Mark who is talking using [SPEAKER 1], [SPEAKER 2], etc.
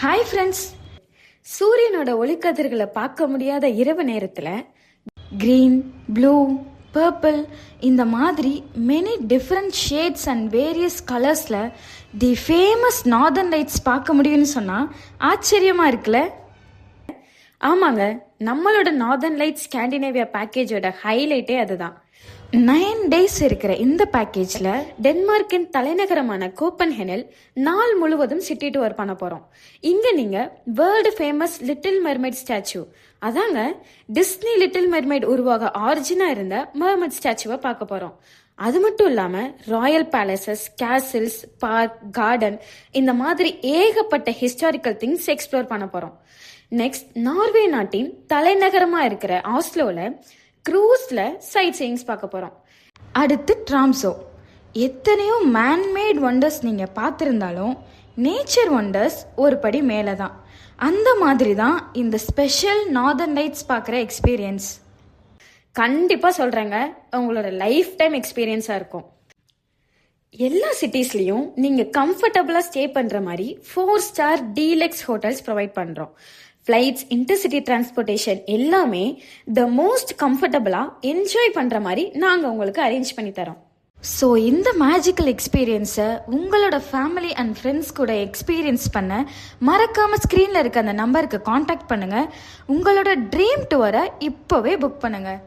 [SPEAKER 1] Hi friends. சூரியனோட ஒளிக்கதிர்களை பார்க்க முடியாத இரவு நேரத்தில் கிரீன், ப்ளூ, பர்பிள் இந்த மாதிரி many different shades and various கலர்ஸில் தி ஃபேமஸ் நார்தர்ன் லைட்ஸ் பார்க்க முடியும்னு சொன்னால் ஆச்சரியமாக இருக்குல்ல? ஆமாங்க, நம்மளோட நார்தர்ன் லைட்ஸ் ஸ்காண்டினேவியா பேக்கேஜோட ஹைலைட்டே அதுதான். 9 days இருக்கிற இந்த பேக்கேஜில் டென்மார்க்கின் தலைநகரமான கோப்பன்ஹெனில் நாள் முழுவதும் சிட்டி டூர் பண்ண போகிறோம். இங்கே நீங்கள் world famous little mermaid statue, அதாங்க டிஸ்னி லிட்டில் மெர்மைட் உருவாக ஆரிஜினாக இருந்த மெர்மைட் ஸ்டாச்சுவை பார்க்க போகிறோம். அது மட்டும் இல்லாமல் ராயல் பேலசஸ், கேசில்ஸ், பார்க், கார்டன் இந்த மாதிரி ஏகப்பட்ட ஹிஸ்டாரிக்கல் திங்ஸ் எக்ஸ்ப்ளோர் பண்ண போகிறோம். நெக்ஸ்ட், நார்வே நாட்டின் தலைநகரமாக இருக்கிற ஆஸ்லோவில் க்ரூஸில் சைட் சீயிங்ஸ் பார்க்க போகிறோம். அடுத்து ட்ராம்சோ. எத்தனையோ மேன்மேட் ஒண்டர்ஸ் நீங்கள் பார்த்துருந்தாலும் நேச்சர் ஒண்டர்ஸ் ஒரு படி மேலே தான். அந்த மாதிரி தான் இந்த ஸ்பெஷல் நார்தர்ன் லைட்ஸ் பார்க்குற எக்ஸ்பீரியன்ஸ். கண்டிப்பாக சொல்கிறேங்க, உங்களோட லைஃப் டைம் எக்ஸ்பீரியன்ஸாக இருக்கும். எல்லா சிட்டிஸ்லேயும் நீங்கள் கம்ஃபர்டபுளாக ஸ்டே பண்ணுற மாதிரி 4 star டீலக்ஸ் ஹோட்டல்ஸ் ப்ரொவைட் பண்ணுறோம். ஃப்ளைட்ஸ், இன்டர்சிட்டி டிரான்ஸ்போர்ட்டேஷன் எல்லாமே த மோஸ்ட் கம்ஃபர்டபுளாக என்ஜாய் பண்ணுற மாதிரி நாங்கள் உங்களுக்கு அரேஞ்ச் பண்ணி தரோம். ஸோ இந்த மேஜிக்கல் எக்ஸ்பீரியன்ஸை உங்களோட ஃபேமிலி அண்ட் ஃப்ரெண்ட்ஸ் கூட எக்ஸ்பீரியன்ஸ் பண்ண மறக்காமல் ஸ்க்ரீனில் இருக்க அந்த நம்பருக்கு காண்டாக்ட் பண்ணுங்கள். உங்களோட ட்ரீம் டூரை இப்போவே புக் பண்ணுங்கள்.